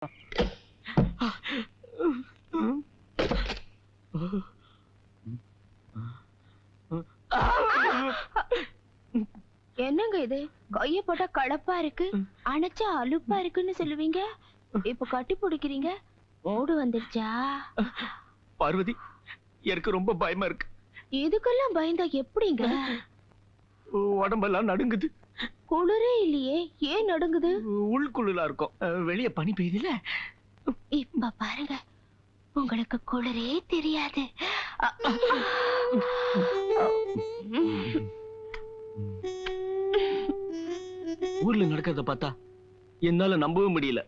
என்னங்க இது? கைய போட்டா கலப்பா இருக்கு, அணைச்சா அலுப்பா இருக்குன்னு சொல்லுவீங்க. இப்ப கட்டி பிடிக்கிறீங்க. ஓடு வந்துருச்சா? பார்வதி, எனக்கு ரொம்ப பயமா இருக்கு. இதுக்கெல்லாம் பயந்தா எப்படிங்க? உடம்பெல்லாம் நடுங்குது. குளிரே இல்லையே, ஏன் நடுங்குது? உள்குளிரா இருக்கும், வெளியே பனி பெய்யுதுல. இப்ப பாருங்க, உங்களுக்கு குளிரே தெரியாது. ஊர்ல நடக்கிறத பார்த்தா என்னால நம்பவே முடியல.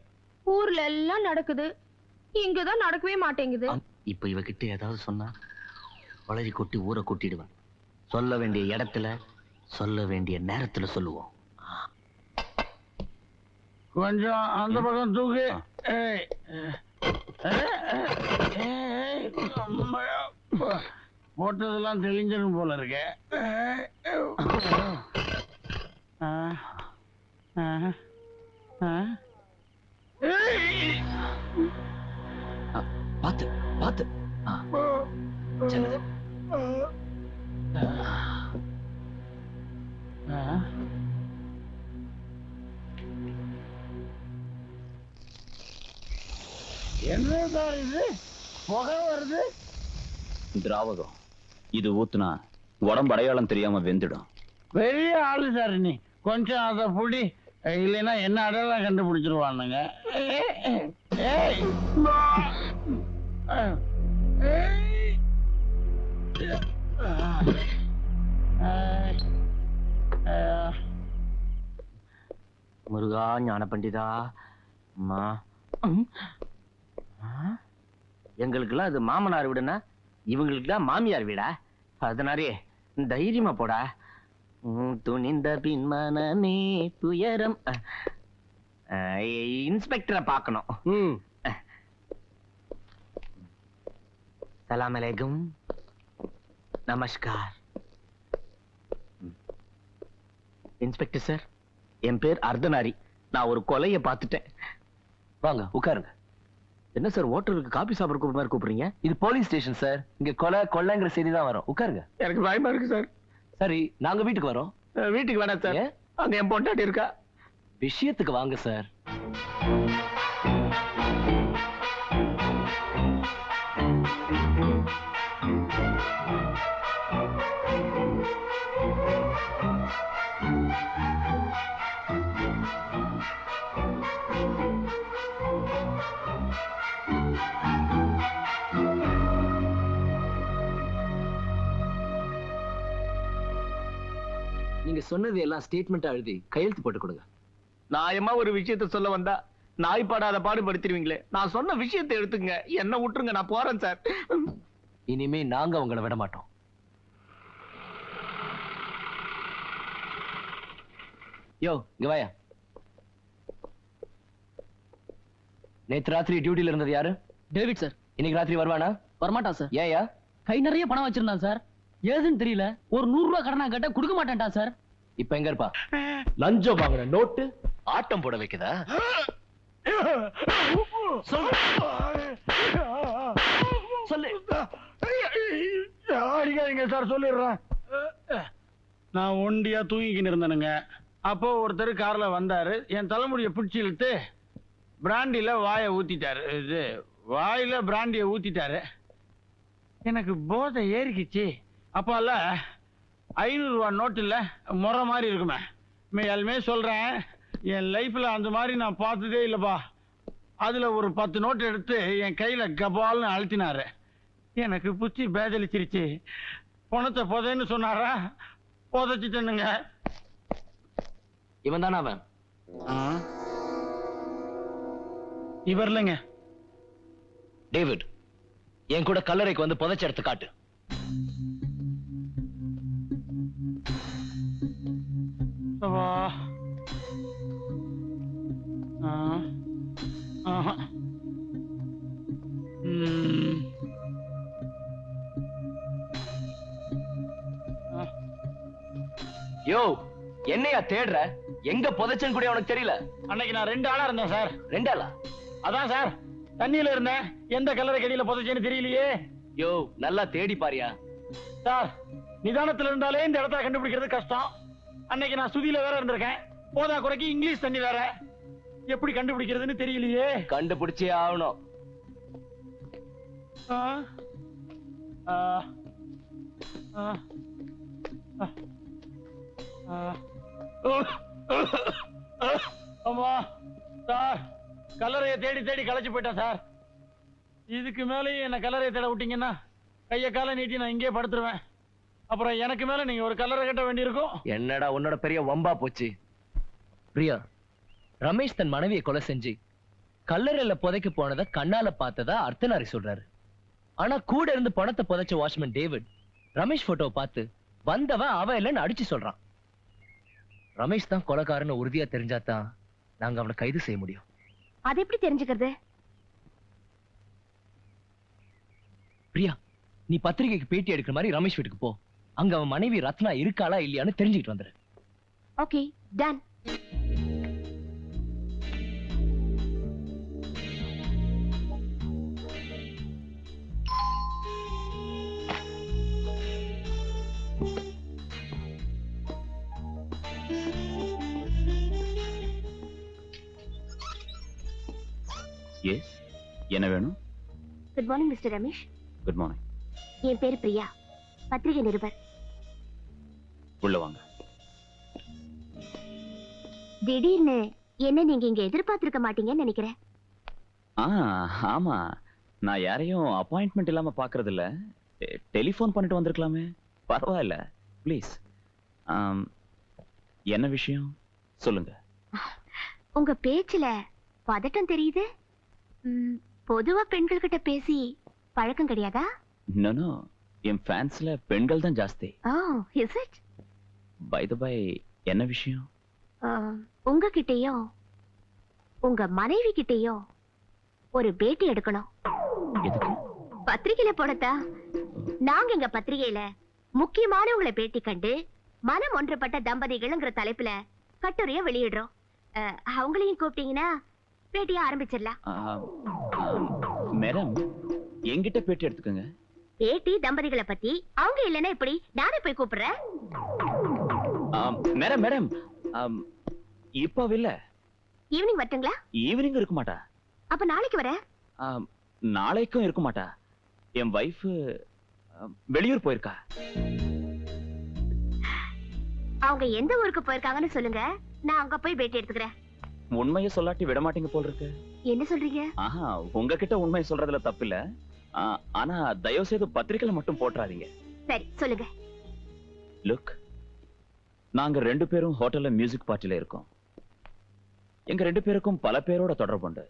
ஊர்ல எல்லாம் நடக்குது, இங்கதான் நடக்கவே மாட்டேங்குது. இப்ப இவகிட்ட ஏதாவது சொன்னா வளரி கொட்டி ஊரை கூட்டிடுவேன். சொல்ல வேண்டிய இடத்துல சொல்ல வேண்டிய நேரத்துல சொல்லுவோம். கொஞ்சம் அந்த பக்கம் தூக்கு. போட்டதெல்லாம் தெளிஞ்சிடும் போல இருக்க. பாத்து பாத்து. என்னதான் இது புகை வருது? திராவகம். இது ஊத்துனா உடம்பு அடையாளம் தெரியாம வெந்துடும். பெரிய ஆளு சார் நீ. கொஞ்சம் அதை புடி, இல்லைன்னா என்ன அடையாளம் கண்டுபிடிச்சிருவானுங்க. முருகா ஞான பண்டிதா. அம்மா, எங்களுக்கெல்லாம் அது மாமனார் வீடுனா இவங்களுக்குலாம் மாமியார் வீடா? அதனாலே தைரியமா போடா. துணிந்த பின்மனமே துயரம். இன்ஸ்பெக்டரை பார்க்கணும். சலாம் அலைக்கும். நமஸ்கார். இன்ஸ்பெக்டர் சார், என் பேர் அர்த்தநாரி. நான் ஒரு கொலையை பார்த்துட்டேன். வாங்க உட்காருங்க. என்ன சார் ஹோட்டலுக்கு காபி சாப்பிட மாதிரி கூப்பிடுறீங்க? இது போலீஸ் ஸ்டேஷன் சார். இங்க கொலை கொள்ளைங்கிற செய்தி தான் வரும். உட்காருங்க. எனக்கு பயமா இருக்கு சார். சரி, நாங்க வீட்டுக்கு வரோம். வீட்டுக்கு வேணாம் சார், அங்க என் பொண்டாட்டி இருக்கா. விஷயத்துக்கு வாங்க சார். நீங்க சொன்னது எல்லாம் ஸ்டேட்மெண்ட் எழுதி கையெழுத்து போட்டு கொடுங்க. நியாயமா ஒரு விஷயத்த சொல்ல வந்தா நாய் பாடாத பாடுபடுத்திடுவீங்களே. நான் சொன்ன விஷயத்தை எடுத்துங்க, என்ன விட்டுருங்க, நான் போறேன் சார். இனிமே நாங்க உங்களை விட மாட்டோம். யோ இங்க வாயா. நேத்து ராத்திரி டியூட்டில இருந்தது யாரு? David sir. இன்னைக்கு ராத்திரி வருவானா? வரமாட்டான் சார். ஏயா? கை நிறைய பணம் வச்சிருந்தான் சார், ஏதுன்னு தெரியல. ஒரு 100 ரூபாய் கடனா கேட்டா கொடுக்க மாட்டேன்டா சார். இப்ப எங்க இருப்பா? லஞ்சம் வாங்கின நோட்டு ஆட்டம் போட வைக்குதா? சொல்லு. அடிக்காதீங்க சார், சொல்லிடுறேன். நான் ஒண்டியா தூங்கிக்கின்னு இருந்தேனுங்க. அப்போ ஒருத்தர் கார்ல வந்தாரு. என் தலைமுடியை பிடிச்சி இழுத்து பிராண்டில வாயை ஊத்திட்டாரு. இது வாயில பிராண்டியை ஊத்திட்டாரு. எனக்கு போதை ஏறிக்கிச்சு. அப்பால 500 ரூபாய் நோட்டு இல்ல, முறை மாதிரி இருக்குமே. மேலுமே சொல்றேன், என் லைஃப்ல அந்த மாதிரி நான் பார்த்ததே இல்லப்பா. அதுல ஒரு 10 நோட்டு எடுத்து என் கையில கபால்னு அழுத்தினாரு. எனக்கு புச்சி பேதலிச்சிருச்சு. பணத்தை புதைன்னு சொன்னாரா, புதைச்சிட்டேனுங்க. இவன் தானே அவன்? இவர் இல்லைங்க. டேவிட், என் கூட கல்லறைக்கு வந்து புதைச்ச எடுத்து காட்டு. யோ, என்னையா தேடுற? எங்க புதைச்சன்னு கூட உனக்கு தெரியல? அன்னைக்கு நான் 2 ஆளா இருந்தேன் சார். 2 ஆளா? அதான் சார் தண்ணியில இருந்தேன், எந்த கல்லறை கடியில புதைச்சேன்னு தெரியலையே. யோ நல்லா தேடி பாரியா. சார் நிதானத்துல இருந்தாலே இந்த இடத்த கண்டுபிடிக்கிறது கஷ்டம். அன்னைக்கு நான் சுதியில வேற இருந்திருக்கேன், போதா குறைக்கு இங்கிலீஷ் தண்ணி வேற, எப்படி கண்டுபிடிக்கிறதுன்னு தெரியலையே. கண்டுபிடிச்சே ஆகணும். ஆ, ஆ, ஆ, ஆ, ஆ. அம்மா சார், கல்லறையை தேடி தேடி களைச்சு போயிட்டேன் சார். இதுக்கு மேலேயும் என்ன கல்லறையை தேட விட்டீங்கன்னா கைய காலை நீட்டி நான் இங்கே படுத்துருவேன். அப்புறம் எனக்கு மேல நீங்க ஒரு கல்லறை கட்ட வேண்டியிருக்கும். என்னடா உன்னோட பெரிய வம்பா போச்சு. பிரியா, ரமேஷ் தன் மனைவியை கொலை செஞ்சு கல்லறையில புதைக்க போனதை கண்ணால பார்த்ததா அர்த்தநாரி சொல்றாரு. ஆனா கூட இருந்து பணத்தை புதைச்ச வாட்ச்மேன் டேவிட் ரமேஷ் போட்டோவை பார்த்து வந்தவன் அவன் இல்லைன்னு அடிச்சு சொல்றான். ரமேஷ் தான் கொலைக்காரன்னு உறுதியா தெரிஞ்சாதான் நாங்க அவனை கைது செய்ய முடியும். அது எப்படி தெரிஞ்சுக்கிறது? பிரியா, நீ பத்திரிகைக்கு பேட்டி எடுக்கிற மாதிரி ரமேஷ் வீட்டுக்கு போ. அங்க அவன் மனைவி ரத்னா இருக்காளா இல்லையான்னு தெரிஞ்சுக்கிட்டு வந்துரு. Okay, ton. எஸ், என்ன வேணும்? Good morning Mister Ramesh. Good morning. என் பேரு பிரியா, பத்திரிகை நிருபர். உள்ள வாங்க. திடீர்னு என்ன நீங்க இங்க எதிர்பார்த்திருக்க மாட்டீங்கன்னு நினைக்கிறேன். ஆமா, நான் யாரையும் அப்பாயின்மெண்ட் இல்லாம பாக்குறது இல்ல. டெலிபோன் பண்ணிட்டு வந்திருக்கலாமே. பரவாயில்ல, ப்ளீஸ். என்ன விஷயம் சொல்லுங்க. உங்க பேச்சுல பதட்டம் தெரியுது. பொதுவா பெண்கள் கிட்ட பேசி பழக்கம் கிடையாதா? நோ, என் ஃபேன்ஸ்ல பெண்கள் தான் ஜாஸ்தி. Oh, is it? By the by, என்ன விஷயம்? உங்ககிட்டயும் உங்க மனைவி கிட்டயும் ஒரு பேட்டி எடுக்கணும். எதுக்கு? பத்திரிகையில போடத்தா. நாங்க எங்க பத்திரிகையில முக்கியமானவங்களை பேட்டி கண்டு மனம் ஒன்றுபட்ட தம்பதிகள்ங்கிற தலைப்புல கட்டுரைய வெளியிடுறோம். அவங்களையும் கூப்பிட்டீங்கன்னா பேட்டிய ஆரம்பிச்சிடலாம். மேடம், என்கிட்ட பேட்டி எடுத்துக்கோங்க. பேட்டி தம்பதிகளை பத்தி. அவங்க இல்லைன்னா இப்படி நானே போய் கூப்பிடுறேன். மேடம் மேடம், இப்ப இல்ல. ஈவினிங் வரட்டுங்களா? ஈவினிங் இருக்க மாட்டா. அப்ப நாளைக்கு வரேன். நாளைக்கும் இருக்க மாட்டா. என் வைஃப் வெளியூர் போயிருக்கா. அவங்க எந்த ஊருக்கு போயிருக்காங்கன்னு சொல்லுங்க, நான் அங்க போய் பேட்டி எடுத்துக்கிறேன். உண்மையை சொல்லாட்டி விட மாட்டீங்க போல் இருக்கு. என்ன சொல்றீங்க? உங்ககிட்ட உண்மையை சொல்றதுல தப்பு இல்ல. ஆனா தயவு செய்து பத்திரிக்கையில மட்டும் போட்டுறாதீங்க. சரி, சொல்லுங்க. லுக், நாங்க 2 பேரும் ஹோட்டல்ல மியூசிக் பார்ட்டில இருக்கோம். எங்க 2 பேருக்கும் பல பேரோட தொடர்பு உண்டு.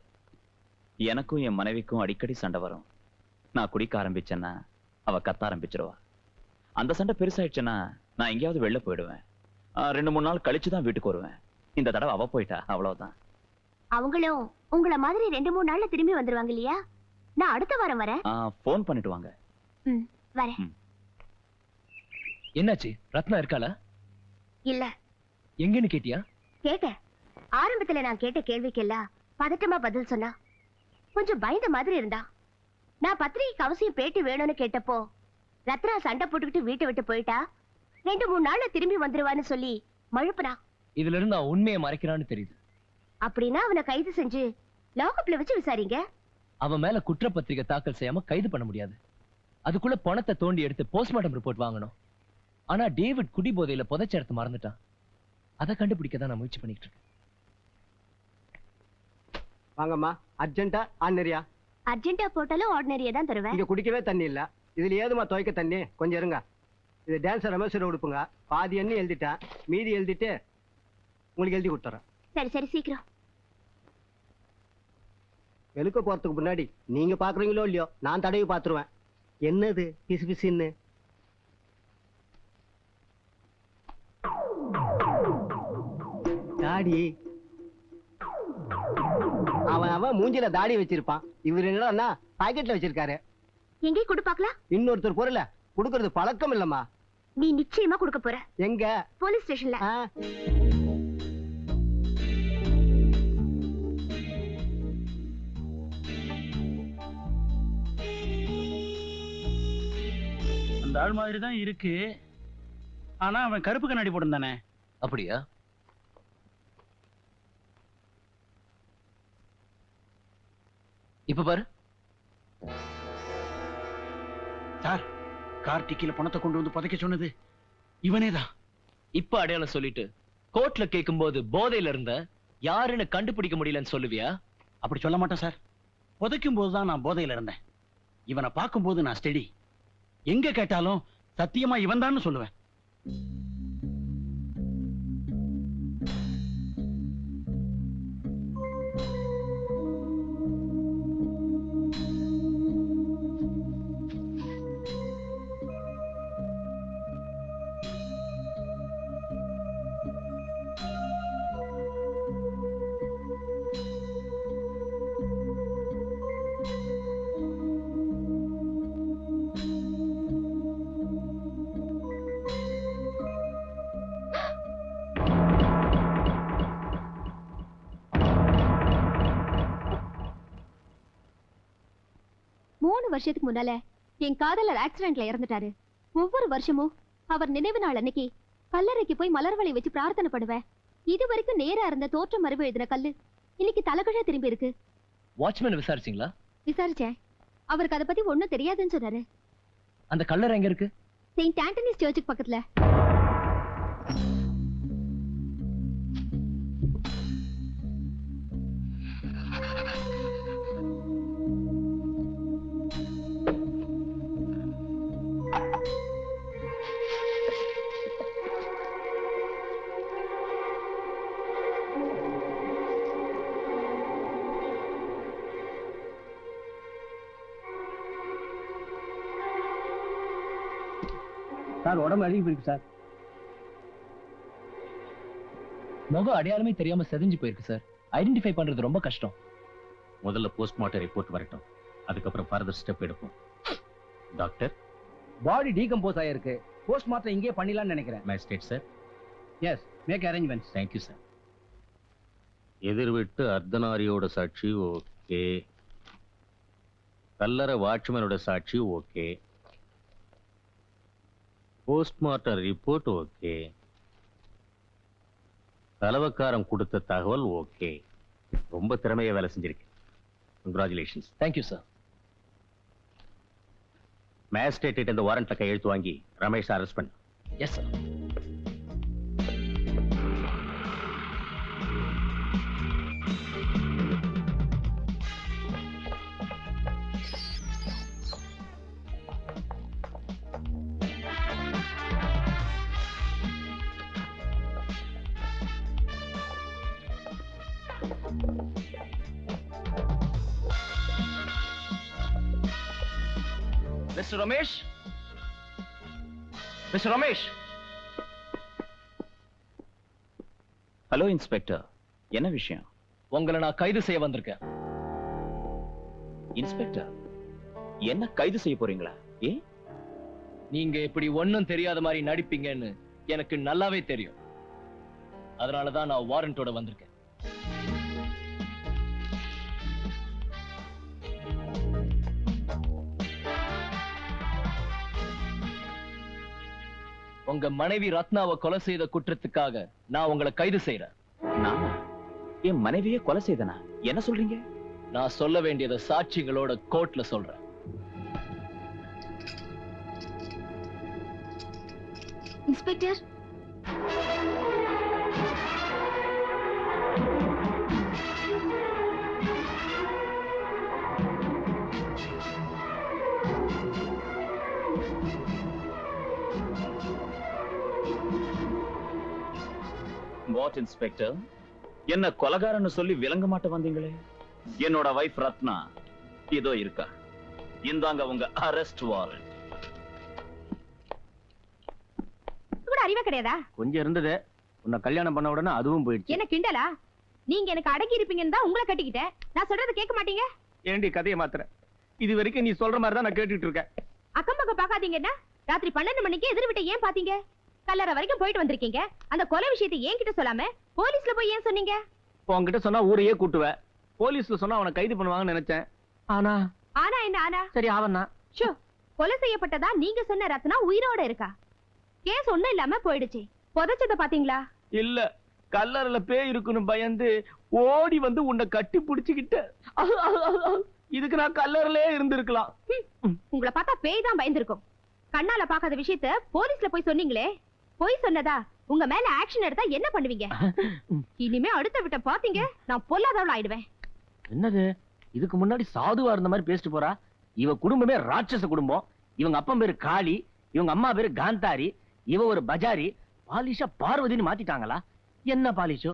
எனக்கும் என் மனைவிக்கும் அடிக்கடி சண்டை வரும். நான் குடிக்க ஆரம்பிச்சேன்னா அவ கத்த ஆரம்பிச்சிருவா. அந்த சண்டை பெருசாயிடுச்சுன்னா நான் எங்கேயாவது வெளில போயிடுவேன். 2-3 நாள் கழிச்சுதான் வீட்டுக்கு வருவேன். இந்த தடவை அவ போயிட்டா, அவ்வளவுதான். அவங்களும் உங்கள மாதிரி 2-3 நாள்ல திரும்பி வந்துருவாங்க இல்லையா? நான் அடுத்த வாரம் வரேன். போன் பண்ணிட்டு வாங்க. வரேன். என்னாச்சு? ரத்னா இருக்காளா? இல்ல. எங்கன்னு கேட்டியா? கேட்டேன். ஆரம்பத்துல நான் கேட்ட கேள்விக்கெல்லாம் பதட்டமா பதில் சொன்னா. கொஞ்சம் பயந்த மாதிரி இருந்தா. நான் பத்திரிகைக்கு அவசியம் பேட்டி வேணும்னு கேட்டப்போ ரத்னா சண்டை போட்டுக்கிட்டு வீட்டை விட்டு போயிட்டா. 2-3 நாள்ல திரும்பி வந்துருவான்னு சொல்லி மழுப்புனா. இதுல இருந்து அவன் உண்மையை மறைக்கிறான்னு தெரியுது. அப்படின்னா அவனை கைது செஞ்சு லாக்அப்ல வச்சு விசாரிங்க. அவன் மேல குற்றப்பத்திரிகை தாக்கல் செய்யாம கைது பண்ண முடியாது. அதுக்குள்ள பணத்தை தோண்டி எடுத்து போஸ்ட்மார்ட்டம் ரிப்போர்ட் வாங்கணும். ஆனா டேவிட் குடிபோதையில புதைச்ச இடத்தை மறந்துட்டான். அதை கண்டுபிடிக்க தான் நான் முயற்சி பண்ணிட்டு இருக்கேன். வாங்கம்மா. அர்ஜென்ட்டா ஆர்டினரியா? அர்ஜென்ட்டா போட்டாலும் ஆர்டினரியா தான் தருவேன். இங்க குடிக்கவே தண்ணி இல்ல. இதுல ஏதுமா துவைக்க தண்ணி? கொஞ்சம் இருங்க. இது டான்ஸர் ரமேஸ்வர உடுப்புங்க. பாதி எண்ணி எழுதிட்டேன், மீதி எழுதிட்டு உங்களுக்கு எழுதி கொடுத்துறேன். சரி சரி, சீக்கிரம். வெளுக்க போறதுக்கு முன்னாடி நீங்க பாக்குறீங்களோ இல்லையோ, நான் தடவி பாத்துருவேன். என்னது பிசு பிசுன்னு? தாடி. அவன் மூஞ்சில தாடி வச்சிருப்பான். இவர் என்னன்னா பாக்கெட்ல வச்சிருக்காரு. எங்கே கொடு பார்க்கலாம். இன்னொருத்தர் பொருளை கொடுக்கறது பழக்கம் இல்லம்மா. நீ நிச்சயமா கொடுக்க போற. எங்க? போலீஸ் ஸ்டேஷன்ல. அந்த ஆள் மாதிரி தான் இருக்கு. ஆனா அவன் கருப்பு கண்ணாடி போட்டிருந்தானே. அப்படியா? இப்ப பாரு. சார், கார்த்திகையில பணத்தை கொண்டு வந்து புதைக்க சொன்னது இவனேதான். இப்ப அடையாளம் சொல்லிட்டு கோர்ட்ல கேட்கும்போது போதையில இருந்த யாருன்னு கண்டுபிடிக்க முடியலன்னு சொல்லுவியா? அப்படி சொல்ல மாட்டேன் சார். புதைக்கும் போதுதான் நான் போதையில இருந்தேன். இவனை பார்க்கும்போது நான் ஸ்டெடி. எங்க கேட்டாலும் சத்தியமா இவன் தான் சொல்லுவேன். வருஷத்துக்கு முன்னால என் காதலர் ஆக்சிடென்ட்ல இறந்துட்டாரு. ஒவ்வொரு வருஷமும் அவர் நினைவு நாள் அன்னைக்கு கல்லறைக்கு போய் மலர்வளை வச்சு பிரார்த்தனை பண்ணுவேன். இது வரைக்கும் நேரா இருந்த தோற்ற மரபு எழுதின கல்லு இன்னைக்கு தலைகீழா திரும்பி இருக்கு. வாட்ச்மேன் விசாரிச்சீங்களா? விசாரிச்சேன். அவருக்கு அதை பத்தி ஒண்ணும் தெரியாதுன்னு சொன்னாரு. அந்த கல்லறை எங்க இருக்கு? செயின்ட் ஆண்டனிஸ் சர்ச்சுக்கு பக்கத்துல. சார் உடம்பு அழுகி போயிருக்கு சார். முகம் அடையாளமே தெரியாம செதஞ்சு போயிருக்கு சார். ஐடென்டிஃபை பண்றது ரொம்ப கஷ்டம். முதல்ல போஸ்ட்மார்ட்டம் ரிப்போர்ட் வரட்டும், அதுக்கப்புறம் ஃபர்தர் ஸ்டெப் எடுப்போம். டாக்டர், பாடி டீகம்போஸ் ஆயிருக்கு. போஸ்ட்மார்ட்டம் இங்கே பண்ணிடலாம்னு நினைக்கிறேன். Magistrate sir. Yes, make arrangements. Thank you sir. எதிர் விட்டு அர்த்தநாரியோட சாட்சி ஓகே, கல்லறை வாட்ச்மேனோட சாட்சி ஓகே, போஸ்ட்மார்ட்டம் ரிப்போர்ட் ஓகே, தலவக்காரம் கொடுத்த தகவல் ஓகே. ரொம்ப திறமையா வேலை செஞ்சிருக்கேன். கங்க்ராச்சுலேஷன்ஸ். Thank you sir. மேஜிஸ்ட்ரேட் இந்த வாரண்ட்ல கையெழுத்து வாங்கி ரமேஷ் அரெஸ்ட் பண்ணு. Yes sir. Mr. Ramesh? Mr. Ramesh? Hello inspector, என்ன விஷயம்? உங்களை நான் கைது செய்ய வந்திருக்கேன். இன்ஸ்பெக்டர், என்ன கைது செய்ய போறீங்களா? ஏ, நீங்க இப்படி ஒண்ணும் தெரியாத மாதிரி நடிப்பீங்கன்னு எனக்கு நல்லாவே தெரியும். அதனாலதான் நான் வாரண்டோட வந்திருக்கேன். உங்க மனைவி ரத்னாவை கொலை செய்த குற்றத்துக்காக நான் உங்களை கைது செய்யறேன். நானா? என் மனைவியே கொலை செய்தனா? என்ன சொல்றீங்க? நான் சொல்ல வேண்டியதை சாட்சிகளோட கோர்ட்ல சொல்றேன். இன்ஸ்பெக்டர், வாட் இன்ஸ்பெக்டர், என்ன கொலகாரன்னு சொல்லி விளங்க மாட்ட வந்தீங்களே? என்னோட வைஃப் ரத்னா இதோ இருக்கா. இந்தாங்க உங்க அரெஸ்ட் வாரண்ட். கூட அறிவே கிடையாதா? கொஞ்சம் இருந்தது. உன்னை கல்யாணம் பண்ண உடனே அதுவும் போயிடுச்சு. என்ன கிண்டலா? நீங்க எனக்கு அடங்கி இருப்பீங்கன்னு தான் உங்களை கட்டிக்கிட்டேன். நான் சொல்றதை கேட்க மாட்டீங்க. ஏண்டி கதையை மாத்துற? இது வரைக்கும் நீ சொல்ற மாதிரி தான் நான் கேட்டுட்டு இருக்கேன். அக்கம் பக்கம் பாக்காதீங்கன்னா ராத்திரி 12 மணிக்கு எதிர் விட்ட ஏன் பாத்தீங்க? கல்லறை வரைக்கும் போயிட்டு வந்திருக்கீங்க. அந்த கொலை விஷயத்தை என்கிட்ட சொல்லாம போலீஸ்ல போய் ஏன் சொன்னீங்க? உன்கிட்ட சொன்னா ஊரையே கூட்டுவேன். போலீஸ்ல சொன்னா அவனை கைது பண்ணுவாங்கன்னு நினைச்சேன். ஆனா ஆனா என்ன ஆனா? சரி ஆவண்ணா. ஷோ, கொலை செய்யப்பட்டதா நீங்க சொன்ன ரத்னா உயிரோட இருக்கா? கேஸ் ஒண்ணும் இல்லாம போயிடுச்சு. புதைச்சத பாத்தீங்களா? இல்ல, கல்லறையில பேய் இருக்குன்னு பயந்து ஓடி வந்து உன்னை கட்டி புடிச்சுக்கிட்ட. இதுக்கு நான் கல்லறையிலே இருந்திருக்கலாம். உங்களை பார்த்தா பேய் தான் பயந்துருக்கும். கண்ணால பாக்காத விஷயத்த போலீஸ்ல போய் சொன்னீங்களே, போய் சொன்னதா? உங்க மேல ஆக்ஷன் எடுத்தா என்ன பண்ணுவீங்க? இனிமே அடுத்த விட்ட பாத்தீங்க நான் பொல்லாதவள ஆயிடுவேன். என்னது, இதுக்கு முன்னாடி சாதுவா இருந்த மாதிரி பேசிட்டு போறா? இவ குடும்பமே ராட்சச குடும்பம். இவங்க அப்பா பேரு காளி, இவங்க அம்மா பேரு காந்தாரி, இவ ஒரு பஜாரி. பாலிஷா பார்வதின்னு மாத்திட்டாங்களா? என்ன பாலிஷோ?